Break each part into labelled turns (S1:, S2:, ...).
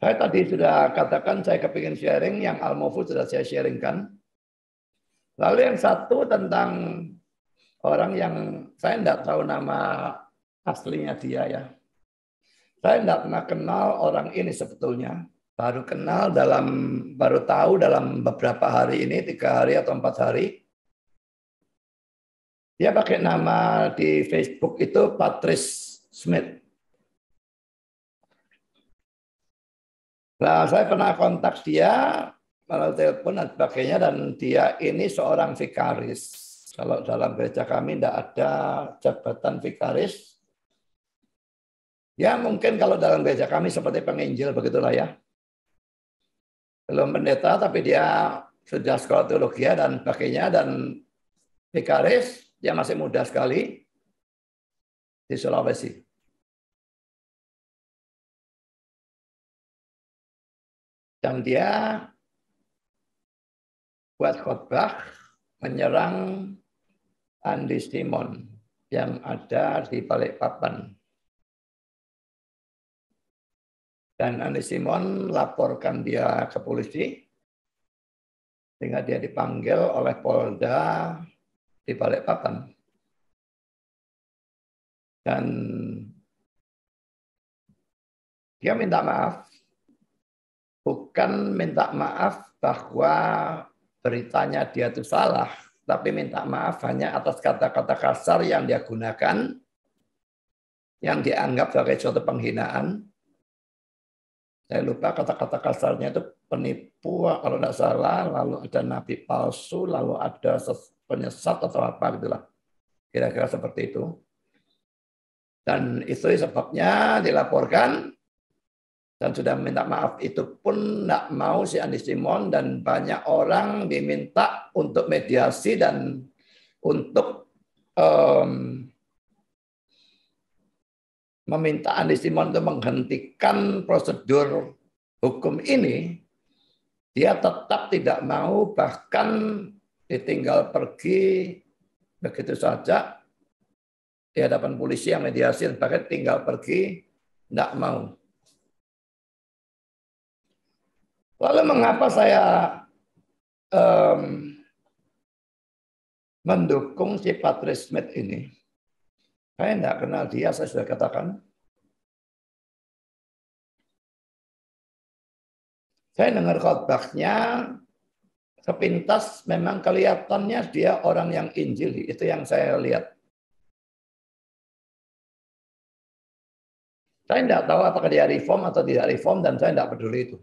S1: Saya tadi sudah katakan saya kepingin sharing, yang Al-Mufud sudah saya sharingkan. Lalu yang satu tentang orang yang saya tidak tahu nama aslinya dia ya. Saya tidak pernah kenal orang ini sebetulnya. Baru tahu dalam beberapa hari ini, 3 hari atau 4 hari. Dia pakai nama di Facebook itu Patrice Smith. Nah, saya pernah kontak dia melalui telepon dan sebagainya, dan dia ini seorang vikaris. Kalau dalam gereja kami tidak ada jabatan vikaris. Ya mungkin kalau dalam gereja kami seperti penginjil begitulah ya. Belum pendeta tapi dia sudah sekolah teologi dan sebagainya, dan vikaris, dia masih muda sekali di Sulawesi. Dan dia buat khotbah menyerang Andi Simon yang ada di Balikpapan. Dan Andi Simon laporkan dia ke polisi, sehingga dia dipanggil oleh Polda di Balikpapan. Dan dia minta maaf. Bukan minta maaf bahwa beritanya dia itu salah, tapi minta maaf hanya atas kata-kata kasar yang dia gunakan, yang dianggap sebagai suatu penghinaan. Saya lupa kata-kata kasarnya itu penipu kalau tidak salah, lalu ada nabi palsu, lalu ada penyesat atau apa gitulah. Kira-kira seperti itu. Dan itu sebabnya dilaporkan. Dan sudah minta maaf itu pun tidak mau si Andi Simon, dan banyak orang diminta untuk mediasi dan untuk meminta Andi Simon untuk menghentikan prosedur hukum ini. Dia tetap tidak mau, bahkan ditinggal pergi begitu saja di hadapan polisi yang mediasi, bahkan tinggal pergi, tidak mau. Lalu mengapa saya mendukung si Patrice Smith ini? Saya tidak kenal dia, saya sudah katakan. Saya dengar khotbahnya, sepintas memang kelihatannya dia orang yang Injili, itu yang saya lihat. Saya tidak tahu apakah dia reform atau tidak reform, dan saya tidak peduli itu.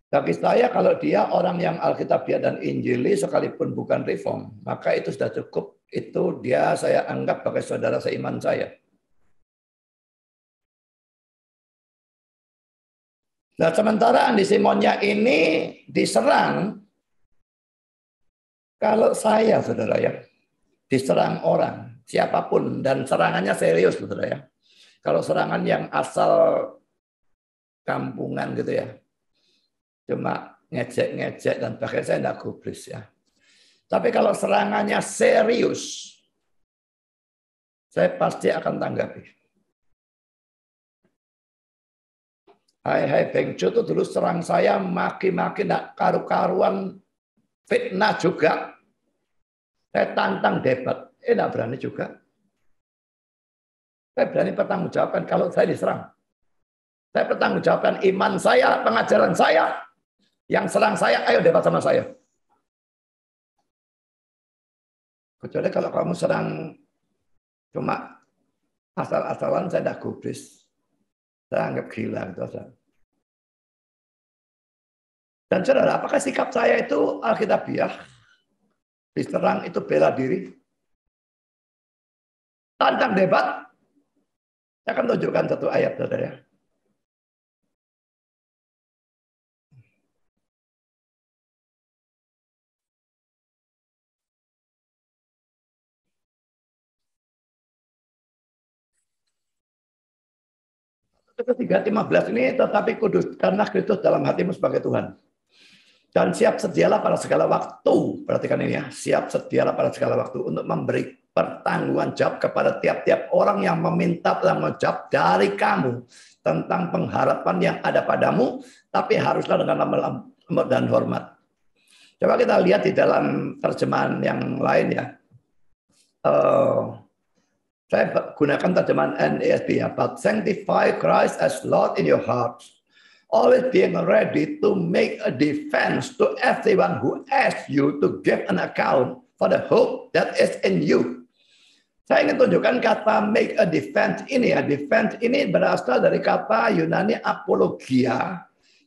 S1: Bagi saya kalau dia orang yang Alkitabiah dan Injili sekalipun bukan reform, maka itu sudah cukup. Itu dia saya anggap sebagai saudara seiman saya. Nah, sementara Andi Simonnya ini diserang, kalau saya saudara ya, diserang orang, siapapun, dan serangannya serius saudara ya. Kalau serangan yang asal kampungan gitu ya, cuma ngejek-ngejek dan sebagainya, saya tidak gubris ya. Tapi kalau serangannya serius, saya pasti akan tanggapi. Hai Beng Cho itu dulu serang saya, maki-maki tidak karu-karuan, fitnah juga. Saya tantang debat, tidak berani juga. Saya berani pertanggungjawabkan kalau saya diserang. Saya pertanggungjawabkan iman saya, pengajaran saya. Yang serang saya, ayo debat sama saya. Kecuali kalau kamu serang cuma asal-asalan, saya tidak gubris. Saya anggap gila gitu saja. Dan saudara, apakah sikap saya itu Alkitabiah? Diserang itu bela diri? Tantang debat? Saya akan tunjukkan satu ayat, saudara. Ketiga 15 ini, tetapi kudus karena Kristus dalam hatimu sebagai Tuhan. Dan siap sedialah pada segala waktu, perhatikan ini ya, siap sedialah pada segala waktu untuk bertanggung jawab kepada tiap-tiap orang yang meminta tanggung jawab dari kamu tentang pengharapan yang ada padamu, tapi haruslah dengan lembut dan hormat. Coba kita lihat di dalam terjemahan yang lain ya. Saya gunakan terjemahan NASB ya. But sanctify Christ as Lord in your hearts, always being ready to make a defense to everyone who asks you to give an account for the hope that is in you. Saya ingin tunjukkan kata make a defense ini ya. Defense ini berasal dari kata Yunani apologia.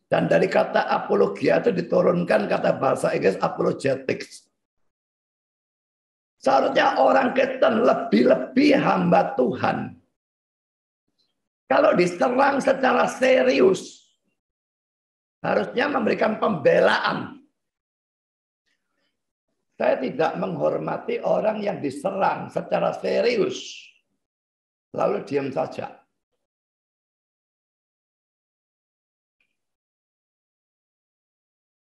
S1: Dan dari kata apologia itu diturunkan kata bahasa Inggris apologetics. Seharusnya orang Kristen lebih-lebih hamba Tuhan. Kalau diserang secara serius, harusnya memberikan pembelaan. Saya tidak menghormati orang yang diserang secara serius, lalu diam saja.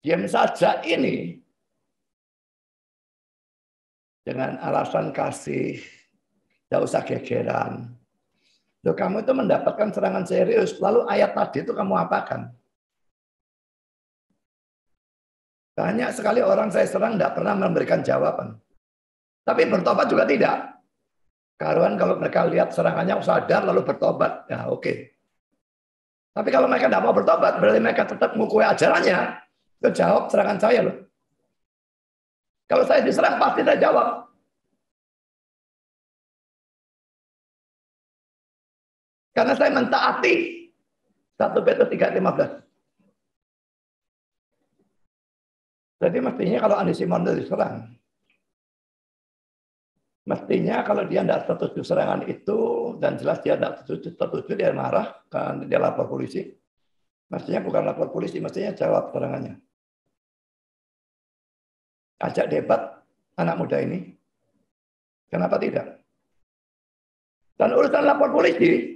S1: Diam saja ini dengan alasan kasih, tidak usah gegeran. Loh, kamu itu mendapatkan serangan serius, lalu ayat tadi itu kamu apakan? Banyak sekali orang saya serang tidak pernah memberikan jawaban. Tapi bertobat juga tidak. Karuan kalau mereka lihat serangannya sadar lalu bertobat, ya oke. Tapi kalau mereka tidak mau bertobat, berarti mereka tetap mengukui ajarannya, itu jawab serangan saya loh. Kalau saya diserang pasti saya jawab. Karena saya mentaati 1 Petrus 3:15. Jadi mestinya kalau Andi Simon itu diserang, mestinya kalau dia tidak setuju serangan itu dan jelas dia tidak setuju dia marah, kan dia lapor polisi. Mestinya bukan lapor polisi, mestinya jawab serangannya. Ajak debat anak muda ini. Kenapa tidak? Dan urusan lapor polisi,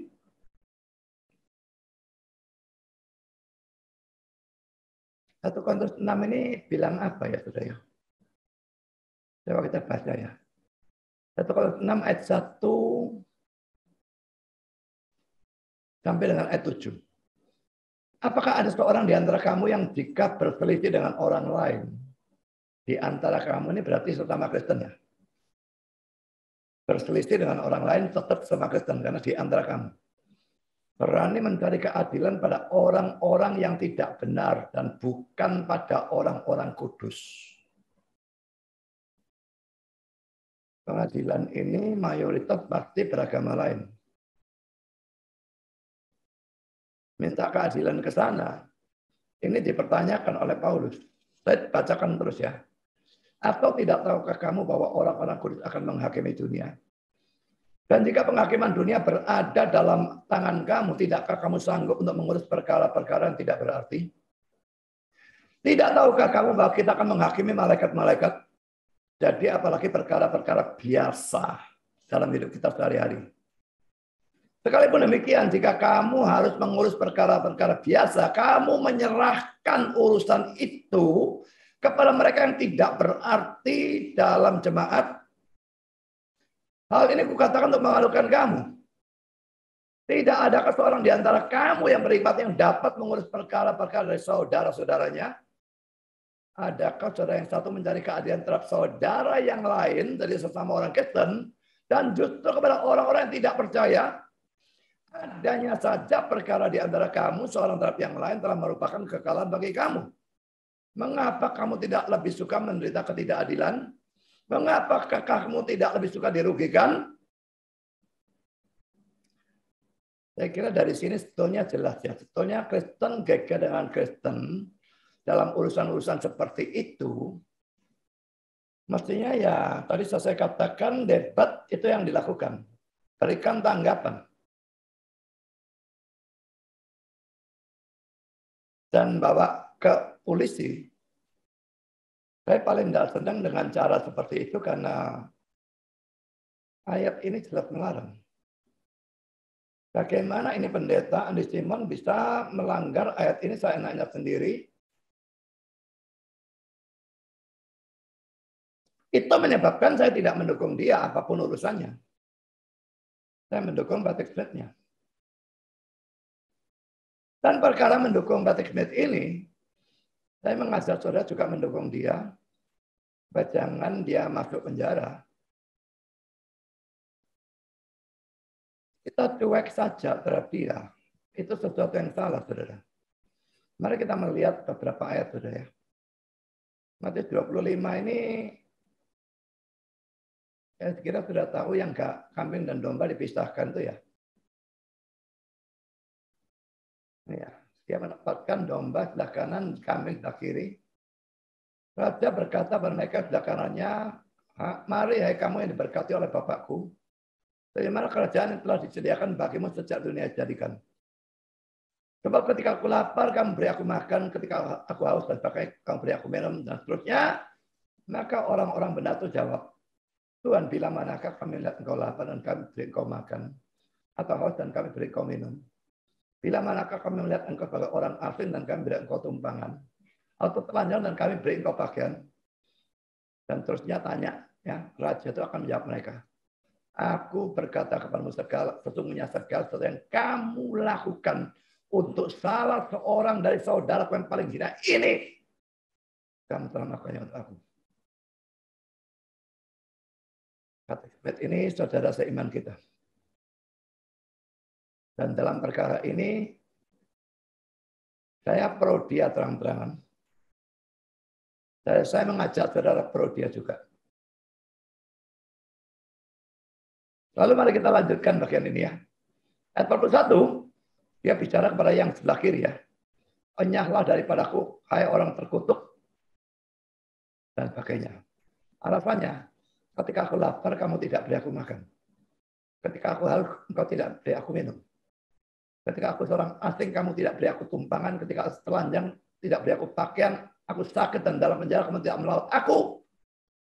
S1: 1 Korintus 6 ini bilang apa ya saudara? Coba kita baca ya. 1 Korintus 6 ayat 1 sampai dengan ayat 7. Apakah ada seorang di antara kamu yang jika berselisih dengan orang lain, di antara kamu ini berarti sesama Kristen ya? Berselisih dengan orang lain tetap sama Kristen karena di antara kamu. Berani mencari keadilan pada orang-orang yang tidak benar dan bukan pada orang-orang kudus. Pengadilan ini mayoritas pasti beragama lain. Minta keadilan ke sana. Ini dipertanyakan oleh Paulus. Saya bacakan terus ya. Atau tidak tahukah kamu bahwa orang-orang kudus akan menghakimi dunia? Dan jika penghakiman dunia berada dalam tangan kamu, tidakkah kamu sanggup untuk mengurus perkara-perkara yang tidak berarti? Tidak tahukah kamu bahwa kita akan menghakimi malaikat-malaikat? Jadi apalagi perkara-perkara biasa dalam hidup kita sehari-hari. Sekalipun demikian, jika kamu harus mengurus perkara-perkara biasa, kamu menyerahkan urusan itu kepada mereka yang tidak berarti dalam jemaat. Hal ini kukatakan untuk memalukan kamu. Tidak ada seorang di antara kamu yang beriman yang dapat mengurus perkara-perkara dari saudara-saudaranya. Adakah saudara yang satu mencari keadilan terhadap saudara yang lain dari sesama orang Kristen dan justru kepada orang-orang yang tidak percaya? Adanya saja perkara di antara kamu seorang terhadap yang lain telah merupakan kekalahan bagi kamu. Mengapa kamu tidak lebih suka menderita ketidakadilan? Mengapakah kamu tidak lebih suka dirugikan? Saya kira dari sini sebetulnya jelas ya. Sebetulnya Kristen geger dengan Kristen dalam urusan-urusan seperti itu. Mestinya ya tadi saya katakan debat itu yang dilakukan. Berikan tanggapan. Dan bawa ke polisi. Saya paling tidak senang dengan cara seperti itu karena ayat ini jelas melarang. Bagaimana ini pendeta Andi Simon bisa melanggar ayat ini saya nanya sendiri. Itu menyebabkan saya tidak mendukung dia apapun urusannya. Saya mendukung Patrick Smith-nya. Dan perkara mendukung Patrick Smith ini, saya mengajak saudara juga mendukung dia. Jangan dia masuk penjara. Kita cuek saja terhadap dia. Itu sesuatu yang salah, saudara. Mari kita melihat beberapa ayat, saudara. Matius 25 ini, ya kira sudah tahu yang kambing dan domba dipisahkan itu ya. Ya, dia menempatkan domba sebelah kanan, kambing sebelah kiri. Raja berkata kepada mereka sebelah kanannya, mari hai kamu yang diberkati oleh Bapakku. Dari mana kerajaan yang telah disediakan bagimu sejak dunia dijadikan. Sebab ketika aku lapar, kamu beri aku makan. Ketika aku haus dan pakai, kamu beri aku minum. Dan seterusnya. Maka orang-orang benar itu jawab, Tuhan, bila manakah kami melihat engkau lapar dan kami beri engkau makan. Atau haus dan kami beri engkau minum. Bila manakah kami melihat engkau sebagai orang asing dan kami beri engkau tumpangan. Atau telanjang dan kami beri engkau pakaian. Dan terusnya tanya, ya, raja itu akan menjawab mereka. Aku berkata kepadamu sesungguhnya segala sesuatu yang kamu lakukan untuk salah seorang dari saudara yang paling hina ini, kamu telah melakukannya untuk aku. Patrick Smith ini saudara seiman kita. Dan dalam perkara ini, saya pro dia terang-terangan. Saya mengajak saudara pro dia juga. Lalu mari kita lanjutkan bagian ini ya. Ayat 41, dia bicara kepada yang sebelah kiri ya. Enyahlah daripadaku, hai orang terkutuk. Dan sebagainya. Alasannya, ketika aku lapar, kamu tidak beri aku makan. Ketika aku haus, engkau tidak beri aku minum. Ketika aku seorang asing, kamu tidak beri aku tumpangan. Ketika aku telanjang, tidak beri aku pakaian. Aku sakit dan dalam penjara, kamu tidak melawat aku.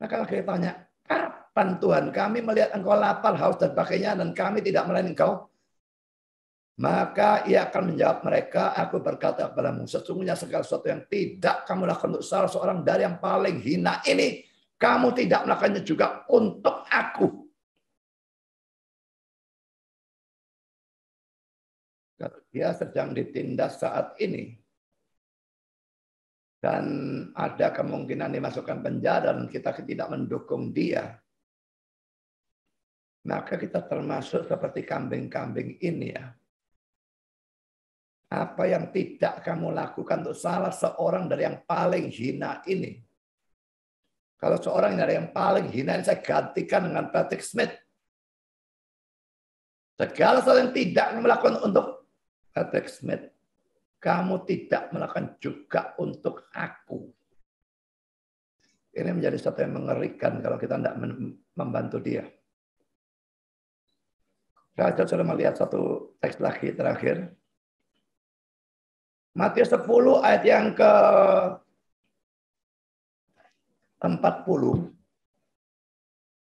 S1: Maka akhirnya tanya, kapan Tuhan kami melihat engkau lapar, haus dan sebagainya, dan kami tidak melayani engkau? Maka ia akan menjawab mereka, aku berkata kepadamu, sesungguhnya segala sesuatu yang tidak kamu lakukan untuk salah seorang dari yang paling hina ini, kamu tidak melakukannya juga untuk aku. Kalau dia sedang ditindas saat ini, dan ada kemungkinan dimasukkan penjara dan kita tidak mendukung dia, maka kita termasuk seperti kambing-kambing ini ya. Apa yang tidak kamu lakukan untuk salah seorang dari yang paling hina ini. Kalau seorang dari yang paling hina ini saya gantikan dengan Patrick Smith. Segala sesuatu yang tidak kamu lakukan untuk Patrick Smith, kamu tidak melakukan juga untuk aku. Ini menjadi sesuatu yang mengerikan kalau kita tidak membantu dia. Saya sudah melihat satu teks lagi terakhir. Matius 10 ayat yang ke 40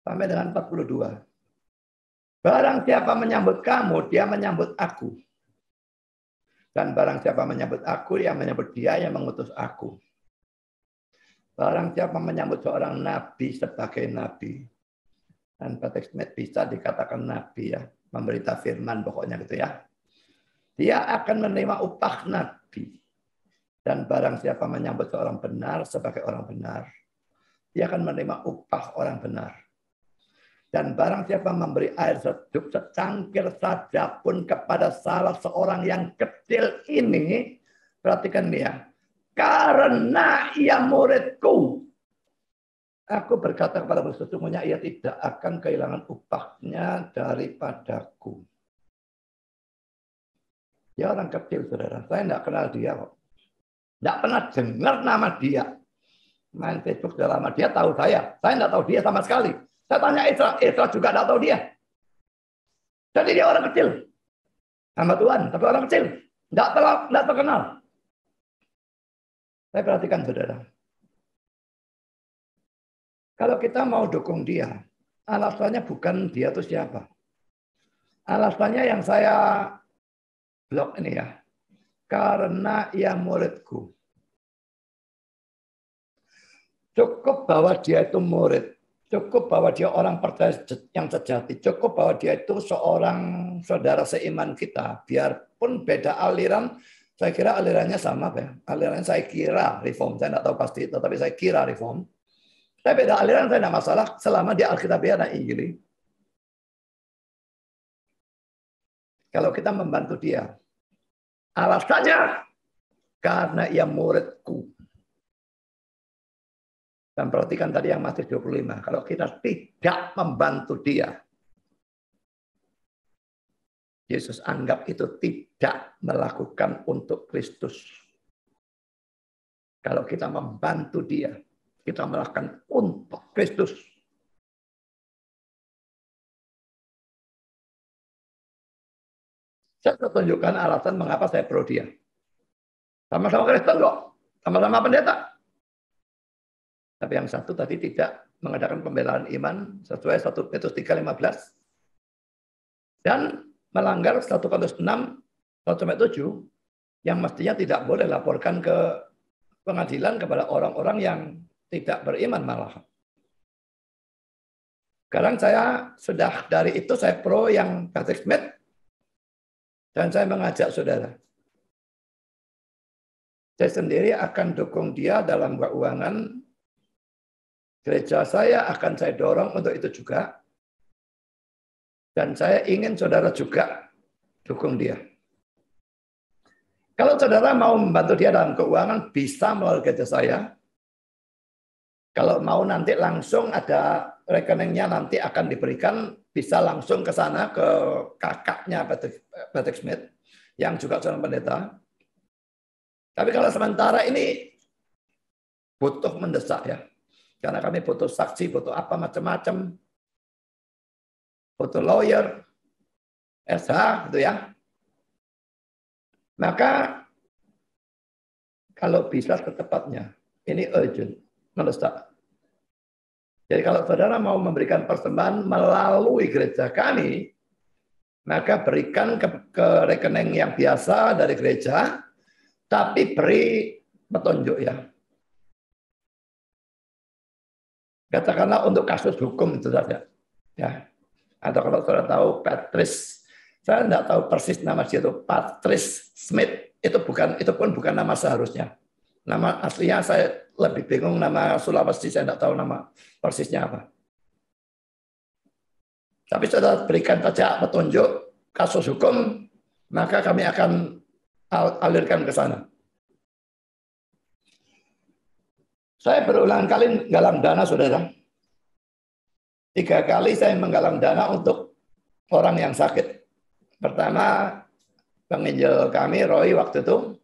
S1: sampai dengan 42. Barang siapa menyambut kamu, dia menyambut aku. Dan barang siapa menyambut aku, dia menyambut dia yang mengutus aku. Barang siapa menyambut seorang nabi sebagai nabi. Dan Patrick Smith bisa dikatakan nabi ya. Memberita firman pokoknya gitu ya. Dia akan menerima upah nabi. Dan barang siapa menyambut seorang benar sebagai orang benar, dia akan menerima upah orang benar. Dan barang siapa memberi air sejuk secangkir saja pun kepada salah seorang yang kecil ini, perhatikan dia, karena ia muridku, aku berkata kepadamu sesungguhnya ia tidak akan kehilangan upahnya daripadaku. Dia orang kecil, saudara. Saya tidak kenal dia kok. Tidak pernah dengar nama dia. Main Facebook sudah lama. Dia tahu saya. Saya tidak tahu dia sama sekali. Saya tanya Esra juga tidak tahu dia. Jadi dia orang kecil. Hamba Tuhan, tapi orang kecil. Tidak terkenal. Saya perhatikan, saudara. Kalau kita mau dukung dia, alasannya bukan dia itu siapa. Alasannya yang saya blok ini ya. Karena ia muridku. Cukup bahwa dia itu murid. Cukup bahwa dia orang percaya yang sejati. Cukup bahwa dia itu seorang saudara seiman kita. Biarpun beda aliran, saya kira alirannya sama. Ya. Alirannya saya kira reform. Saya tidak tahu pasti, tetapi saya kira reform. Saya beda aliran, saya tidak masalah selama dia Alkitabiah dan Injili. Kalau kita membantu dia, alasannya karena ia muridku. Dan perhatikan tadi yang Matius 25. Kalau kita tidak membantu dia, Yesus anggap itu tidak melakukan untuk Kristus. Kalau kita membantu dia, kita melakukan untuk Kristus. Saya tunjukkan alasan mengapa saya pro dia. Sama-sama Kristen kok. Sama-sama pendeta. Tapi yang satu tadi tidak mengadakan pembelaan iman sesuai 1 Petrus 3:15 dan melanggar 1 Korintus 6 1-7 yang mestinya tidak boleh laporkan ke pengadilan kepada orang-orang yang tidak beriman malah. Sekarang saya sudah dari itu saya pro yang Patrick Smith dan saya mengajak saudara. Saya sendiri akan dukung dia dalam keuangan. Gereja saya akan saya dorong untuk itu juga. Dan saya ingin saudara juga dukung dia. Kalau saudara mau membantu dia dalam keuangan, bisa melalui gereja saya. Kalau mau nanti langsung ada rekeningnya nanti akan diberikan, bisa langsung ke sana ke kakaknya Patrick Smith, yang juga seorang pendeta. Tapi kalau sementara ini butuh mendesak ya. Karena kami butuh saksi, butuh apa macam-macam. Butuh lawyer, SH gitu ya. Maka kalau bisa secepatnya, ini urgent, mendesak. Jadi kalau saudara mau memberikan persembahan melalui gereja kami, maka berikan ke rekening yang biasa dari gereja, tapi beri petunjuk ya. Katakanlah untuk kasus hukum itu saja. Ya. Atau kalau saudara tahu Patrice, saya tidak tahu persis nama dia itu Patrice Smith, itu pun bukan nama seharusnya. Nama aslinya saya lebih bingung, nama Sulawesi saya tidak tahu nama persisnya apa. Tapi saudara berikan saja petunjuk kasus hukum, maka kami akan alirkan ke sana. Saya berulang kali galang dana, saudara. 3 kali saya menggalang dana untuk orang yang sakit. Pertama, penginjil kami, Roy, waktu itu.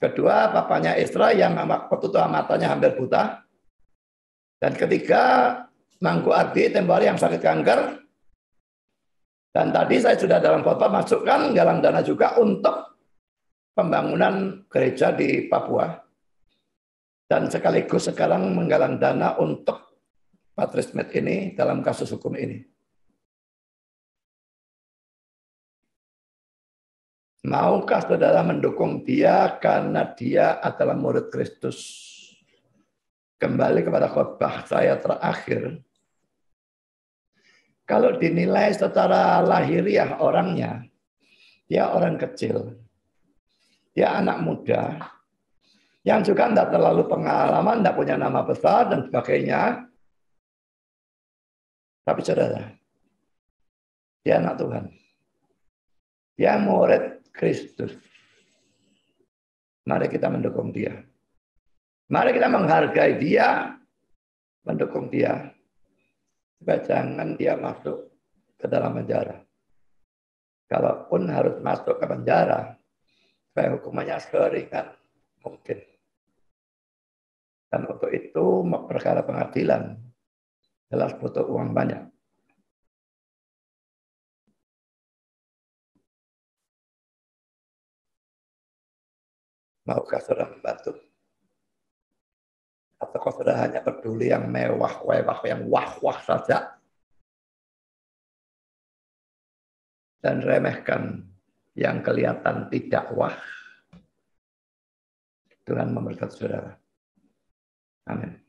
S1: Kedua, papanya Isra yang waktu itu matanya hampir buta. Dan ketiga, Mangku Ardi, tempo hari yang sakit kanker. Dan tadi saya sudah dalam khotbah masukkan galang dana juga untuk pembangunan gereja di Papua. Dan sekaligus sekarang menggalang dana untuk Patrice Smith ini dalam kasus hukum ini. Maukah saudara mendukung dia karena dia adalah murid Kristus? Kembali kepada khotbah saya terakhir. Kalau dinilai secara lahiriah orangnya, dia orang kecil. Dia anak muda. Yang juga tidak terlalu pengalaman, tidak punya nama besar dan sebagainya. Tapi saudara, dia anak Tuhan. Dia murid Kristus. Mari kita mendukung dia. Mari kita menghargai dia, mendukung dia. Supaya jangan dia masuk ke dalam penjara. Kalaupun harus masuk ke penjara, supaya hukumannya seringan mungkin. Dan untuk itu perkara pengadilan jelas butuh uang banyak. Maukah saudara membantu? Atau saudara hanya peduli yang mewah-wewah, yang wah-wah saja? Dan remehkan yang kelihatan tidak wah? Tuhan memberkati saudara. Amin.